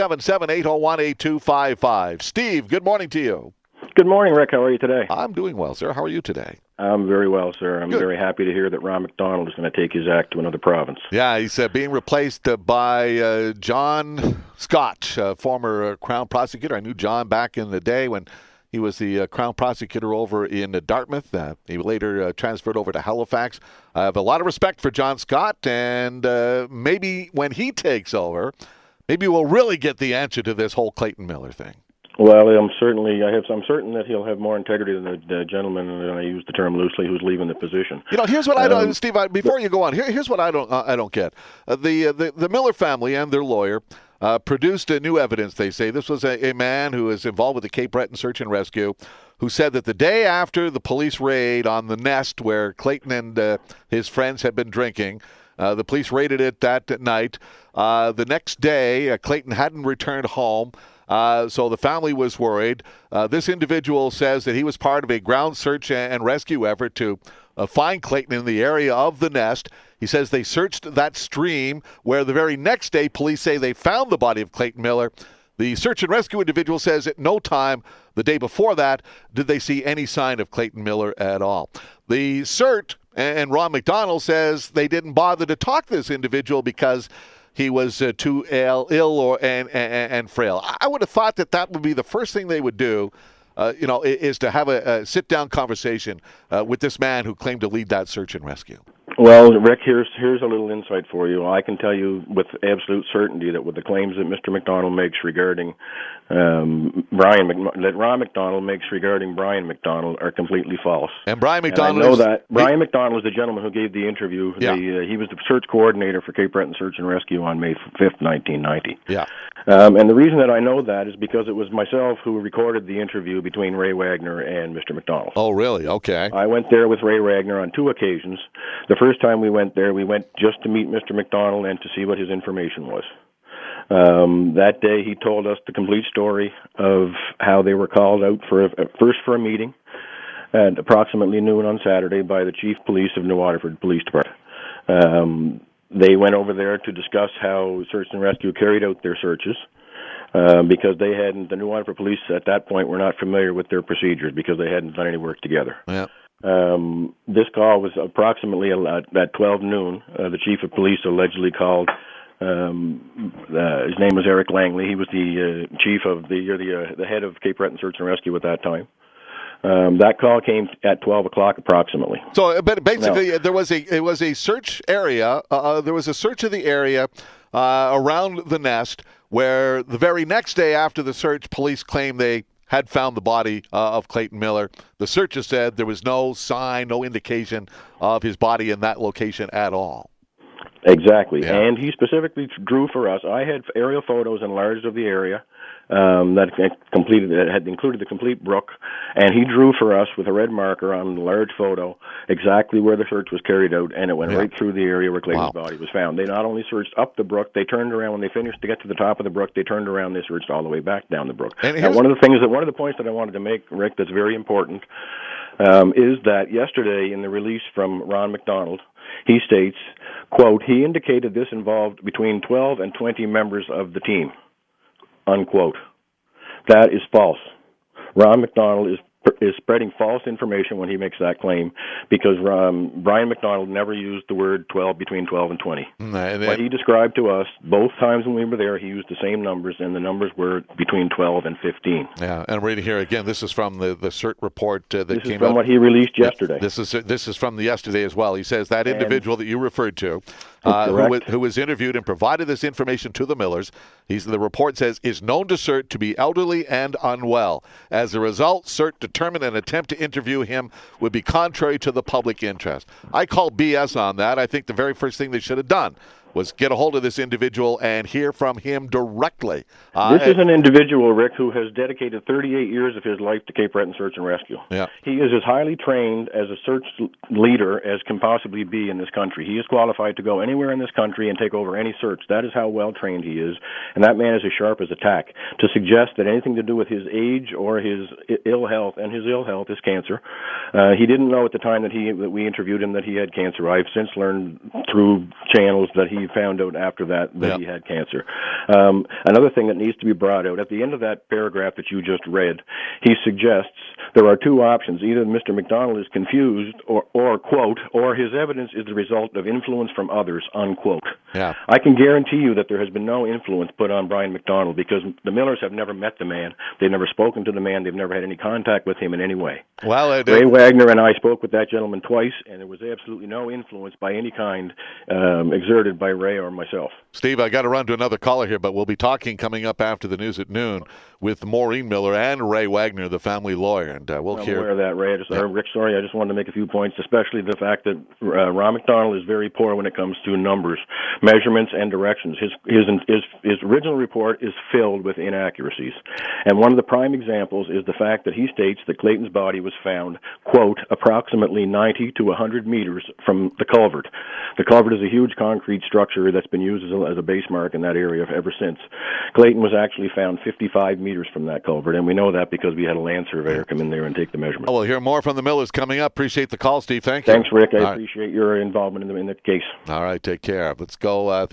877-801-8255. Steve, good morning to you. Good morning, Rick. How are you today? I'm doing well, sir. How are you today? I'm very well, sir. I'm Good. very happy to hear that Ron MacDonald is going to take his act to another province. Yeah, he's being replaced by John Scott, former Crown prosecutor. I knew John back in the day when he was the Crown prosecutor over in Dartmouth. He later transferred over to Halifax. I have a lot of respect for John Scott, and maybe when he takes over, maybe we'll really get the answer to this whole Clayton Miller thing. Well, I'm certain that he'll have more integrity than the gentleman, and I use the term loosely, who's leaving the position. You know, here's what I don't, Steve. Before you go on, here's what I don't get. The Miller family and their lawyer produced new evidence. They say this was a man who is involved with the Cape Breton search and rescue, who said that the day after the police raid on the Nest, where Clayton and his friends had been drinking, the police raided it that night. The next day, Clayton hadn't returned home. So the family was worried. This individual says that he was part of a ground search and rescue effort to find Clayton in the area of the Nest. He says they searched that stream where the very next day police say they found the body of Clayton Miller. The search and rescue individual says at no time the day before that did they see any sign of Clayton Miller at all. The CERT and Ron MacDonald says they didn't bother to talk to this individual because he was too ill and frail. I would have thought that would be the first thing they would do, is to have a sit-down conversation with this man who claimed to lead that search and rescue. Well, Rick, here's a little insight for you. I can tell you with absolute certainty that with the claims that Mr. McDonald makes regarding Ron MacDonald makes regarding Bryan McDonald are completely false. And Bryan McDonald, and I know that Bryan McDonald is the gentleman who gave the interview. Yeah. He was the search coordinator for Cape Breton Search and Rescue on May 5th, 1990. Yeah. And the reason that I know that is because it was myself who recorded the interview between Ray Wagner and Mr. McDonald. Oh, really? Okay. I went there with Ray Wagner on two occasions. The first time we went there, we went just to meet Mr. McDonald and to see what his information was. That day, he told us the complete story of how they were called out first for a meeting at approximately noon on Saturday by the Chief Police of New Waterford Police Department. They went over there to discuss how search and rescue carried out their searches because the New Waterford Police at that point were not familiar with their procedures because they hadn't done any work together. Yeah. This call was approximately at 12 noon. The Chief of Police allegedly called. His name was Eric Langley. He was the chief of the head of Cape Breton Search and Rescue at that time. That call came at 12 o'clock approximately. So, but basically, there was a search area. There was a search of the area around the Nest, where the very next day after the search, police claimed they had found the body of Clayton Miller. The searcher said there was no sign, no indication of his body in that location at all. Exactly. Yeah. And he specifically drew for us. I had aerial photos enlarged of the area that had included the complete brook, and he drew for us with a red marker on the large photo exactly where the search was carried out, and it went right through the area where Clayton's body was found. They not only searched up the brook, they turned around when they finished to get to the top of the brook. They turned around, they searched all the way back down the brook. And one of the points that I wanted to make, Rick, that's very important, is that yesterday in the release from Ron MacDonald, he states, quote, he indicated this involved between 12 and 20 members of the team, unquote. That is false. Ron MacDonald is spreading false information when he makes that claim because Bryan McDonald never used the word 12 between 12 and 20. What he described to us, both times when we were there, he used the same numbers, and the numbers were between 12 and 15. Yeah, and reading here again, this is from the CERT report that came out. This is from what he released yesterday. This is from the yesterday as well. He says that individual that you referred to, who was interviewed and provided this information to the Millers, the report says, is known to CERT to be elderly and unwell. As a result, CERT determined an attempt to interview him would be contrary to the public interest. I call BS on that. I think the very first thing they should have done was get a hold of this individual and hear from him directly. This is an individual, Rick, who has dedicated 38 years of his life to Cape Breton Search and Rescue. Yeah. He is as highly trained as a search leader as can possibly be in this country. He is qualified to go anywhere in this country and take over any search. That is how well trained he is, and that man is as sharp as a tack. To suggest that anything to do with his age or his ill health, and his ill health is cancer, he didn't know at the time that we interviewed him that he had cancer. I've since learned through channels that he he found out after that he had cancer. Another thing that needs to be brought out, at the end of that paragraph that you just read, he suggests there are two options. Either Mr. McDonald is confused or quote, or his evidence is the result of influence from others, unquote. Yeah. I can guarantee you that there has been no influence put on Bryan McDonald because the Millers have never met the man. They've never spoken to the man. They've never had any contact with him in any way. Well, Ray Wagner and I spoke with that gentleman twice, and there was absolutely no influence by any kind exerted by Ray or myself. Steve, I got to run to another caller here, but we'll be talking coming up after the news at noon with Maureen Miller and Ray Wagner, the family lawyer, and we'll I'm hear. aware of that, Ray. Rick, sorry, I just wanted to make a few points, especially the fact that Ron MacDonald is very poor when it comes to numbers, measurements, and directions. His original report is filled with inaccuracies, and one of the prime examples is the fact that he states that Clayton's body was found, quote, approximately 90 to 100 meters from the culvert. The culvert is a huge concrete structure that's been used as a base mark in that area ever since. Clayton was actually found 55 meters from that culvert, and we know that because we had a land surveyor come in there and take the measurement. We'll hear more from the Millers coming up. Appreciate the call, Steve. Thank you. Thanks, Rick. I appreciate your involvement in the case. All right, take care. Let's go,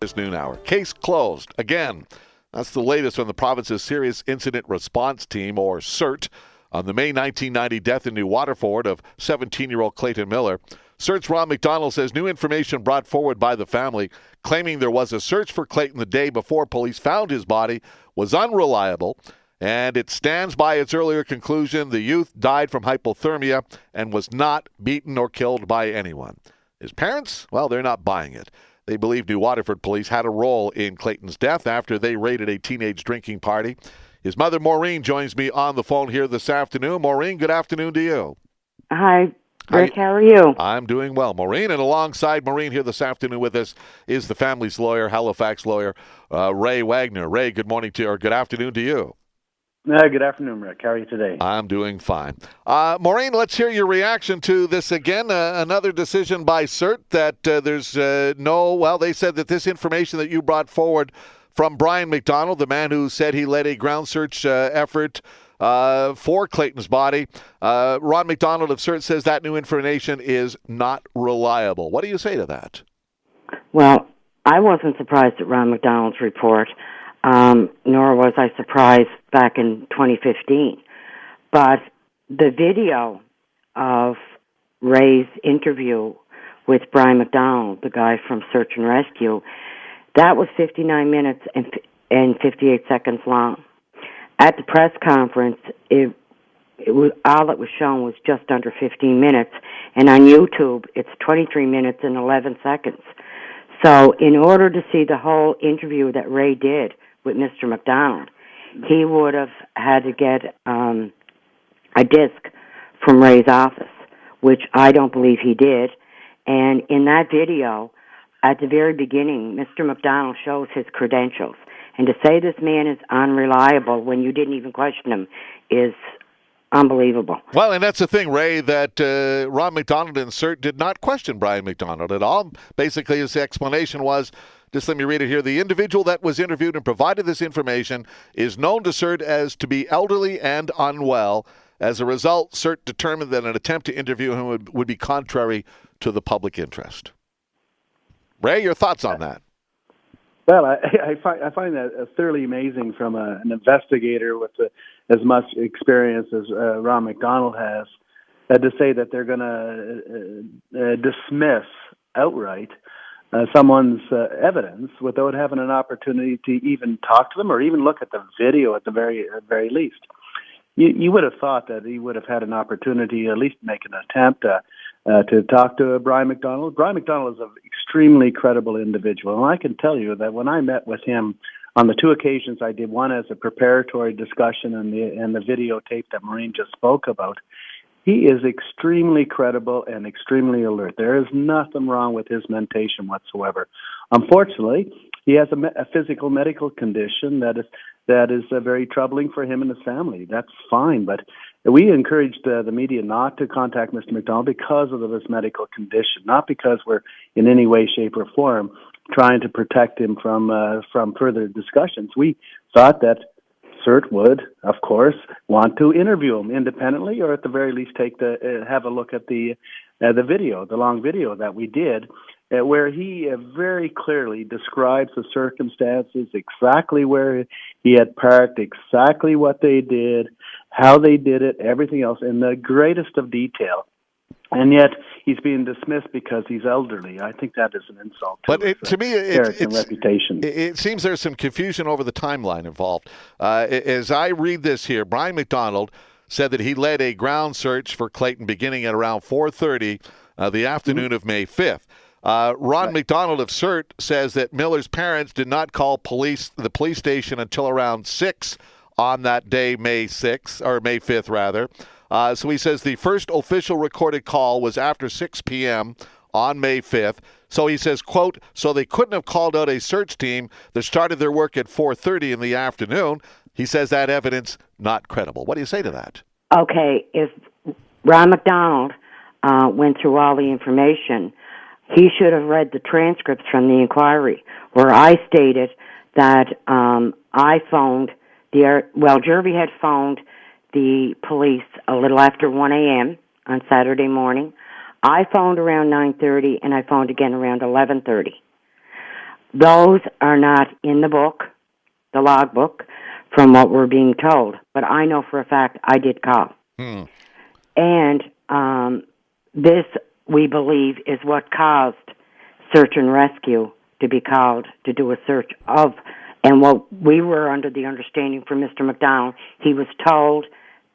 this noon hour. Case closed. Again, that's the latest from the province's Serious Incident Response Team, or CERT, on the May 1990 death in New Waterford of 17-year-old Clayton Miller. CERT's Ron MacDonald says new information brought forward by the family claiming there was a search for Clayton the day before police found his body was unreliable, and it stands by its earlier conclusion the youth died from hypothermia and was not beaten or killed by anyone. His parents, well, they're not buying it. They believe New Waterford police had a role in Clayton's death after they raided a teenage drinking party. His mother, Maureen, joins me on the phone here this afternoon. Maureen, good afternoon to you. Hi, Rick. How are you? I'm doing well, Maureen. And alongside Maureen here this afternoon with us is the family's lawyer, Halifax lawyer, Ray Wagner. Ray, good morning to you, or good afternoon to you. Good afternoon, Rick. How are you today? I'm doing fine. Maureen, let's hear your reaction to this again. Another decision by CERT that they said that this information that you brought forward from Bryan McDonald, the man who said he led a ground search effort for Clayton's body, Ron MacDonald of CERT says that new information is not reliable. What do you say to that? Well, I wasn't surprised at Ron MacDonald's report, nor was I surprised back in 2015. But the video of Ray's interview with Bryan McDonald, the guy from Search and Rescue, that was 59 minutes and 58 seconds long. At the press conference, it was all that was shown was just under 15 minutes, and on YouTube, it's 23 minutes and 11 seconds. So in order to see the whole interview that Ray did with Mr. McDonald, he would have had to get a disc from Ray's office, which I don't believe he did. And in that video, at the very beginning, Mr. McDonald shows his credentials. And to say this man is unreliable when you didn't even question him is unbelievable. Well, and that's the thing, Ray, that Ron MacDonald and CERT did not question Bryan McDonald at all. Basically, his explanation was, just let me read it here, the individual that was interviewed and provided this information is known to CERT as to be elderly and unwell. As a result, CERT determined that an attempt to interview him would be contrary to the public interest. Ray, your thoughts on that? Well, I find that thoroughly amazing from an investigator with as much experience as Ron MacDonald has, to say that they're going to dismiss outright someone's evidence without having an opportunity to even talk to them or even look at the video at the very least. You would have thought that he would have had an opportunity at least make an attempt to talk to Bryan McDonald. Bryan McDonald is an extremely credible individual, and I can tell you that when I met with him on the two occasions I did, one as a preparatory discussion and the videotape that Maureen just spoke about, he is extremely credible and extremely alert. There is nothing wrong with his mentation whatsoever. Unfortunately, he has a physical medical condition that is very troubling for him and his family. That's fine, but we encouraged the media not to contact Mr. McDonald because of his medical condition, not because we're in any way, shape, or form trying to protect him from further discussions. We thought that CERT would, of course, want to interview him independently, or at the very least have a look at the video, the long video that we did, where he very clearly describes the circumstances, exactly where he had parked, exactly what they did, how they did it, everything else, in the greatest of detail. And yet he's being dismissed because he's elderly. I think that is an insult to his character and reputation. It seems there's some confusion over the timeline involved. As I read this here, Bryan McDonald said that he led a ground search for Clayton beginning at around 4:30 the afternoon of May 5th. Ron MacDonald of CERT says that Miller's parents did not call the police station until around 6 on that day, May 5th rather. So he says the first official recorded call was after 6 p.m. on May 5th. So he says, quote, so they couldn't have called out a search team that started their work at 4:30 in the afternoon. He says that evidence not credible. What do you say to that? Okay, if Ron MacDonald went through all the information, he should have read the transcripts from the inquiry where I stated that I phoned Jervy had phoned the police a little after 1 a.m. on Saturday morning. I phoned around 9:30, and I phoned again around 11:30. Those are not in the book, the logbook, from what we're being told. But I know for a fact I did call. And this, we believe, is what caused search and rescue to be called to do a search of. And what we were under the understanding from Mr. McDonald, he was told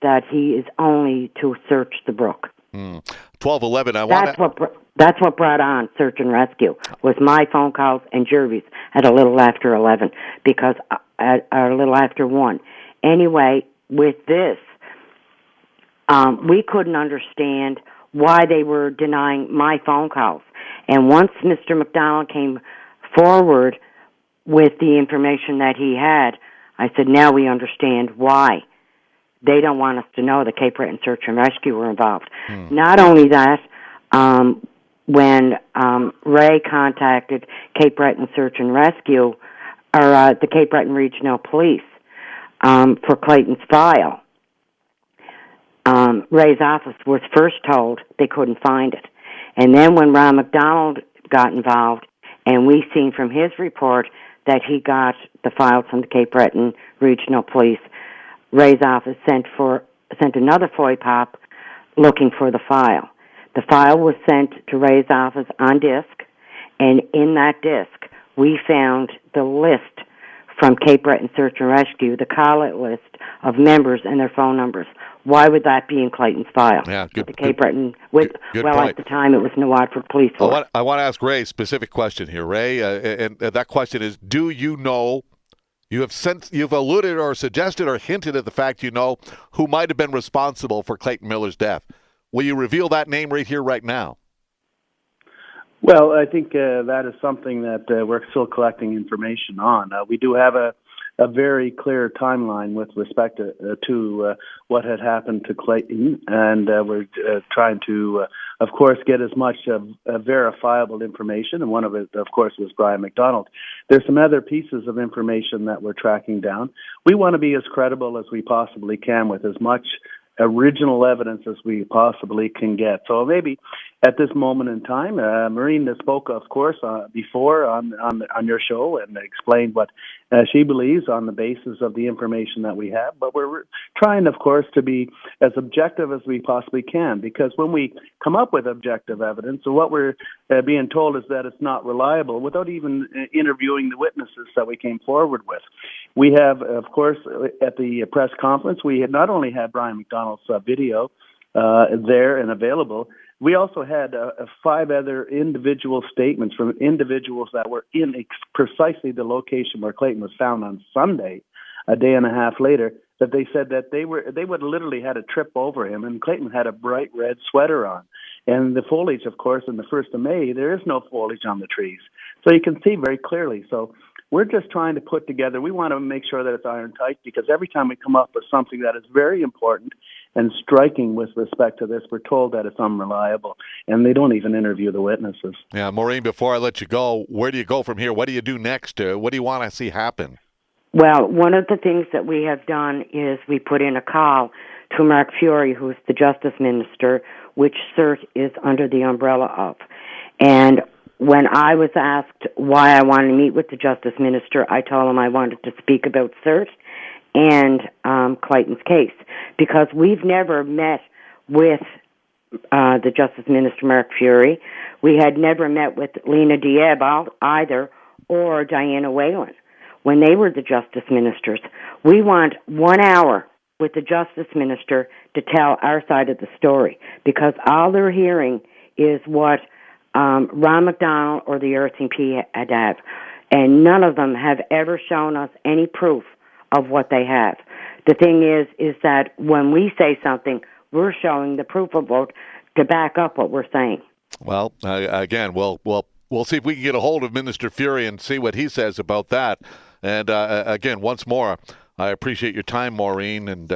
that he is only to search the brook. 12:11. That's what brought on search and rescue, was my phone calls and Jervy's at a little after 11, because at a little after 1. Anyway, with this, we couldn't understand why they were denying my phone calls. And once Mr. McDonald came forward with the information that he had, I said, now we understand why. They don't want us to know the Cape Breton Search and Rescue were involved. Not only that, when Ray contacted Cape Breton Search and Rescue, or the Cape Breton Regional Police, for Clayton's file, Ray's office was first told they couldn't find it. And then when Ron MacDonald got involved, and we seen from his report that he got the files from the Cape Breton Regional Police, Ray's office sent another FOIPOP looking for the file. The file was sent to Ray's office on disk, and in that disk, we found the list from Cape Breton Search and Rescue, the call-out list of members and their phone numbers. Why would that be in Clayton's file? Yeah, good. The Cape Breton, good point. At the time it was New Watford Police Force. I want to ask Ray a specific question here, Ray, and that question is: do you know? You've alluded or suggested or hinted at the fact you know who might have been responsible for Clayton Miller's death. Will you reveal that name right here, right now? Well, I think that is something that we're still collecting information on. We do have a very clear timeline with respect to what had happened to Clayton, and we're trying to, of course, get as much verifiable information, and one of it, of course, was Bryan MacDonald. There's some other pieces of information that we're tracking down. We want to be as credible as we possibly can with as much original evidence as we possibly can get. So maybe at this moment in time, Maureen spoke, of course, before on your show and explained what she believes on the basis of the information that we have. But we're trying, of course, to be as objective as we possibly can, because when we come up with objective evidence, so what we're being told is that it's not reliable without even interviewing the witnesses that we came forward with. We have, of course, at the press conference, we had not only had Bryan MacDonald's video there and available, we also had 5 other individual statements from individuals that were in precisely the location where Clayton was found on Sunday, a day and a half later, that they said that they would literally had a trip over him, and Clayton had a bright red sweater on. And the foliage, of course, in the 1st of May, there is no foliage on the trees. So you can see very clearly. So we're just trying to put together, we want to make sure that it's iron tight, because every time we come up with something that is very important and striking with respect to this, we're told that it's unreliable, and they don't even interview the witnesses. Yeah, Maureen, before I let you go, where do you go from here? What do you do next? What do you want to see happen? Well, one of the things that we have done is we put in a call to Mark Fury, who's the Justice Minister, which CERT is under the umbrella of. And when I was asked why I wanted to meet with the Justice Minister, I told him I wanted to speak about CERT and Clayton's case, because we've never met with the Justice Minister, Mark Fury. We had never met with Lena Diab either, or Diana Whalen when they were the Justice Ministers. We want 1 hour with the Justice Minister to tell our side of the story, because all they're hearing is what Ron MacDonald or the RCMP have, and none of them have ever shown us any proof of what they have. The thing is that when we say something, we're showing the proof of it to back up what we're saying. Well, again, we'll see if we can get a hold of Minister Fury and see what he says about that. And again, once more, I appreciate your time, Maureen, and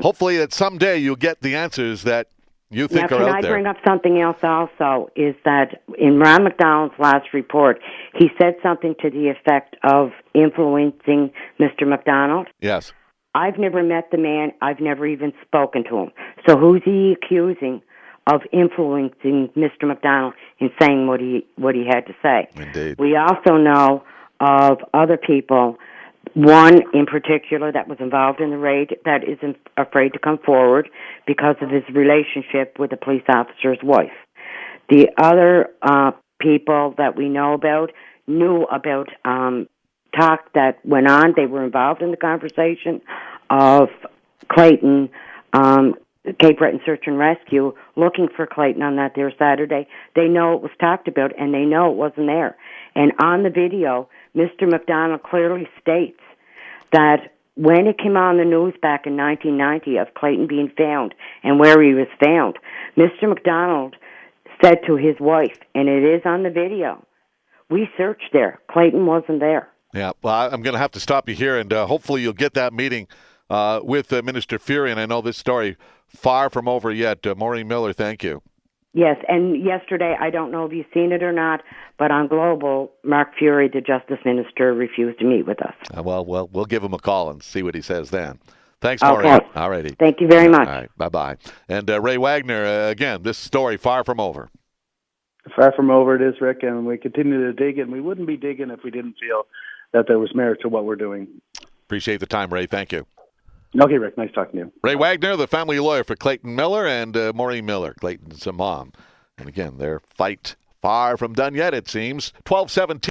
hopefully that someday you'll get the answers that you think are out there. Can I bring up something else also, is that in Ron MacDonald's last report, he said something to the effect of influencing Mr. McDonald. Yes. I've never met the man. I've never even spoken to him. So who's he accusing of influencing Mr. McDonald in saying what he had to say? Indeed. We also know of other people, one in particular that was involved in the raid, that isn't afraid to come forward because of his relationship with the police officer's wife. The other people that we know about knew about talk that went on. They were involved in the conversation of Clayton, Cape Breton Search and Rescue, looking for Clayton on that there Saturday. They know it was talked about, and they know it wasn't there. And on the video, Mr. McDonald clearly states that when it came on the news back in 1990 of Clayton being found and where he was found, Mr. McDonald said to his wife, and it is on the video, we searched there. Clayton wasn't there. Yeah, well, I'm going to have to stop you here, and hopefully you'll get that meeting with Minister Fury, and I know this story far from over yet. Maureen Miller, thank you. Yes, and yesterday, I don't know if you've seen it or not, but on Global, Mark Fury, the Justice Minister, refused to meet with us. Well, we'll give him a call and see what he says then. Thanks, Maureen. Okay. All righty. Thank you very much. All right, bye-bye. And Ray Wagner, again, this story far from over. Far from over it is, Rick, and we continue to dig, and we wouldn't be digging if we didn't feel that there was merit to what we're doing. Appreciate the time, Ray. Thank you. Okay, Rick. Nice talking to you. Ray Wagner, the family lawyer for Clayton Miller, and Maureen Miller, Clayton's mom. And again, their fight far from done yet, it seems. 12:17.